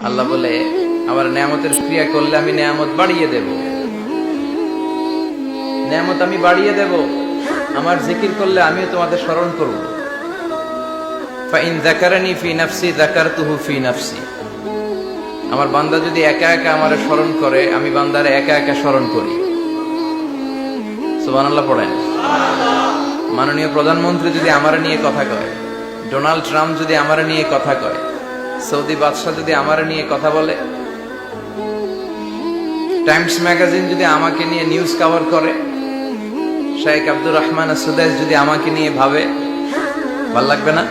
আল্লাহ বলে আমার নেয়ামতের শুকরিয়া করলে আমি নেয়ামত বাড়িয়ে দেব, নেয়ামত আমি বাড়িয়ে দেব। আমার জিকির করলে আমিও তোমাদের স্মরণ করব। ফাইন যাকারানি ফি নাফসি যাকারতুহু ফি নাফসি। আমার বান্দা যদি একা একা আমারে স্মরণ করে, আমি বান্দারে একা একা স্মরণ করি। সুবহানাল্লাহ পড়েন। মাননীয় প্রধানমন্ত্রী যদি আমারে নিয়ে কথা কয়, ডোনাল্ড ট্রাম্প যদি আমারে নিয়ে কথা কয়, সৌদি বাদশাহ যদি আমারে নিয়ে কথা বলে, টাইমস ম্যাগাজিন যদি আমাকে নিয়ে নিউজ কভার করে, শেখ আব্দুর রহমান সুদাইস যদি আমাকে নিয়ে ভাবে, ভাল লাগবে না?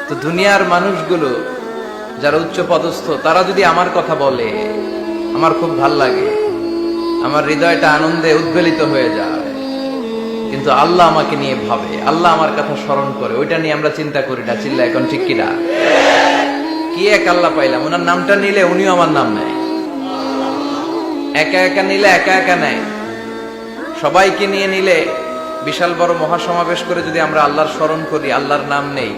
তো দুনিয়ার মানুষগুলো যারা উচ্চ পদস্থ, তারা যদি আমার কথা বলে, আমার খুব ভাল লাগে, আমার হৃদয়টা আনন্দে উদ্বেলিত হয়ে যায়। কিন্তু আল্লাহ আমাকে নিয়ে ভাবে, আল্লাহ আমার কথা স্মরণ করে, ওইটা নিয়ে আমরা চিন্তা করি না। চিল্লা এখন ঠিক কিনা? কি এক আল্লাহ পাইলাম, ওনার নামটা নিলে উনিও আমার নাম নেয়। একা একা নিলে একা একা নেয়, সবাইকে নিয়ে নিলে, বিশাল বড় মহাসমাবেশ করে যদি আমরা আল্লাহর স্মরণ করি, আল্লাহর নাম নেই,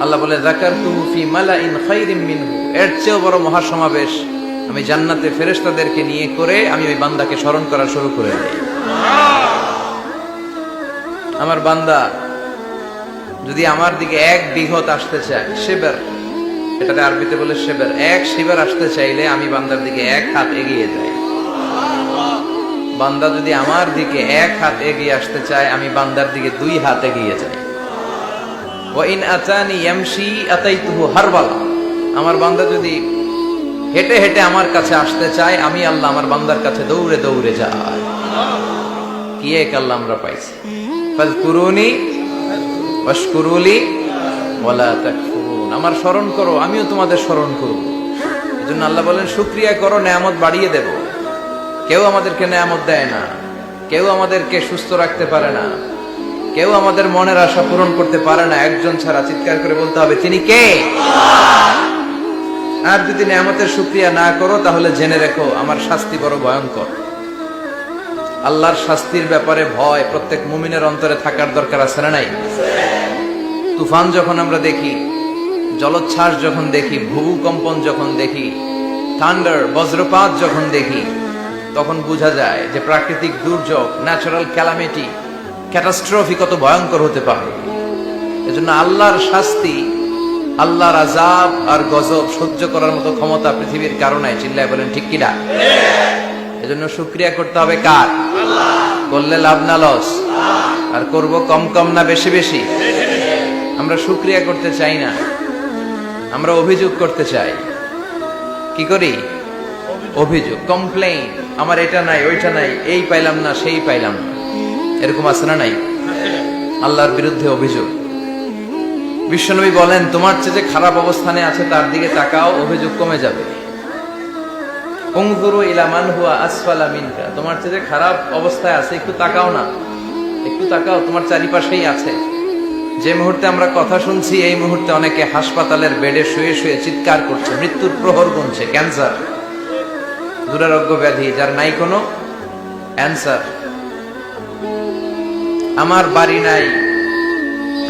আল্লাহ বলে যাকারতুহু ফি মালাইন খায়রিন মিনহু। এর চেয়েও বড় মহাসমাবেশ আমি জান্নাতে ফেরেশতাদেরকে নিয়ে করে আমি ওই বান্দাকে স্মরণ করা শুরু করে দেই। আমার বান্দা যদি আমার দিকে এক বিঘত আসতে চায়, শিবের, এটাতে আরবিতে বলে শিবের, এক শিবের আসতে চাইলে আমি বান্দার দিকে এক হাত এগিয়ে যাই। বান্দা যদি আমার দিকে এক হাত এগিয়ে আসতে চায়, আমি বান্দার দিকে দুই হাত এগিয়ে যাই। ওয়া ইন আতানি ইয়ামশি আতাইতুহু হারবালা। আমার বান্দা যদি হেঁটে হেঁটে আমার কাছে আসতে চায়, আমি আল্লাহ আমার বান্দার কাছে দৌড়ে দৌড়ে যাই। কি এক আল্লাহ আমরা পাইছি। ফাযকুরুনি ওয়াশকুরুলি ওয়ালা তাকফুরুন। আমার স্মরণ করো, আমিও তোমাদের স্মরণ করব। এজন্য আল্লাহ বলেন শুকরিয়া করো, নেয়ামত বাড়িয়ে দেব। কেউ আমাদেরকে নেয়ামত দেয় না, কেউ আমাদেরকে সুস্থ রাখতে পারে না, কেউ আমাদের মনের আশা পূরণ করতে পারে না, একজন ছাড়া। চিৎকার করে বলতে হবে, তিনি কে? আর যদি নেয়ামতের শুকরিয়া না করো, তাহলে জেনে রেখো আমার শাস্তি বড় ভয়ঙ্কর। আল্লাহর শাস্তির ব্যাপারে ভয় প্রত্যেক মুমিনের অন্তরে থাকার দরকার আছে না নাই? তুফান যখন আমরা দেখি, জলোচ্ছ্বাস যখন দেখি, ভূকম্পন যখন দেখি, থান্ডার বজ্রপাত যখন দেখি, তখন বোঝা যায় যে প্রাকৃতিক দুর্যোগ, ন্যাচারাল ক্যালামিটি, ক্যাটাস্ট্রফি কত ভয়ঙ্কর হতে পারে। এজন্য আল্লাহর শাস্তি, আল্লাহর আযাব আর গজব সহ্য করার মতো ক্ষমতা পৃথিবীর কারণে। চিল্লায় বলেন ঠিক কিনা? এজন্য শুকরিয়া করতে হবে কার? আল্লাহ। করলে লাভ না লস? আর করব কম কম না বেশি বেশি? আমরা শুকরিয়া করতে চাই না, আমরা অভিযোগ করতে চাই। কি করি? অভিযোগ, কমপ্লেইন। আমার এটা নাই, ওইটা নাই, এই পাইলাম না, সেই পাইলাম না। এরকম আছে না নাই? আল্লাহর বিরুদ্ধে অভিযোগ। বিশ্বনবী বলেন, তোমার চেয়ে যে খারাপ অবস্থানে আছে তার দিকে তাকাও, অভিযোগ কমে যাবে। উনজুরু ইলা মান হুয়া আসফালা মিনকা। তোমার চেয়ে যে খারাপ অবস্থায় আছে, একটু তাকাও না, একটু তাকাও, তোমার চারিপাশেই আছে। যে মুহূর্তে আমরা কথা শুনছি, এই মুহূর্তে অনেকে হাসপাতালের বেডে শুয়ে শুয়ে চিৎকার করছে, মৃত্যুর প্রহর গুনছে। ক্যান্সার, দুরারোগ্য ব্যাধি যার নাই কোনো অ্যান্সার। আমার বাড়ি নাই,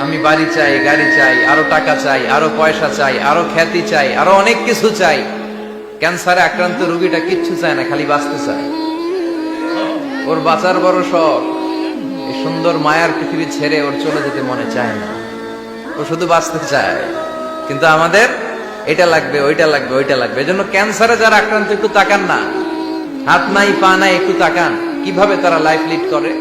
আমি বাড়ি চাই, গাড়ি চাই, আরো টাকা চাই, আরো পয়সা চাই, আরো খ্যাতি চাই, আরো অনেক কিছু চাই। ক্যান্সারে আক্রান্ত রোগীটা কিচ্ছু চায় না, খালি বাঁচতে চায়। ওর বাঁচার বড় শখ। এই সুন্দর মায়ার পৃথিবী ছেড়ে ওর চলে যেতে মনে চায় না, ও শুধু বাঁচতে চায়। কিন্তু আমাদের এটা লাগবে, ওইটা লাগবে, ওইটা লাগবে। এজন্য ক্যান্সারে যারা আক্রান্ত, একটু তাকান না, হাত নাই পা নাই, একটু তাকান কিভাবে তারা লাইফ লিড করে।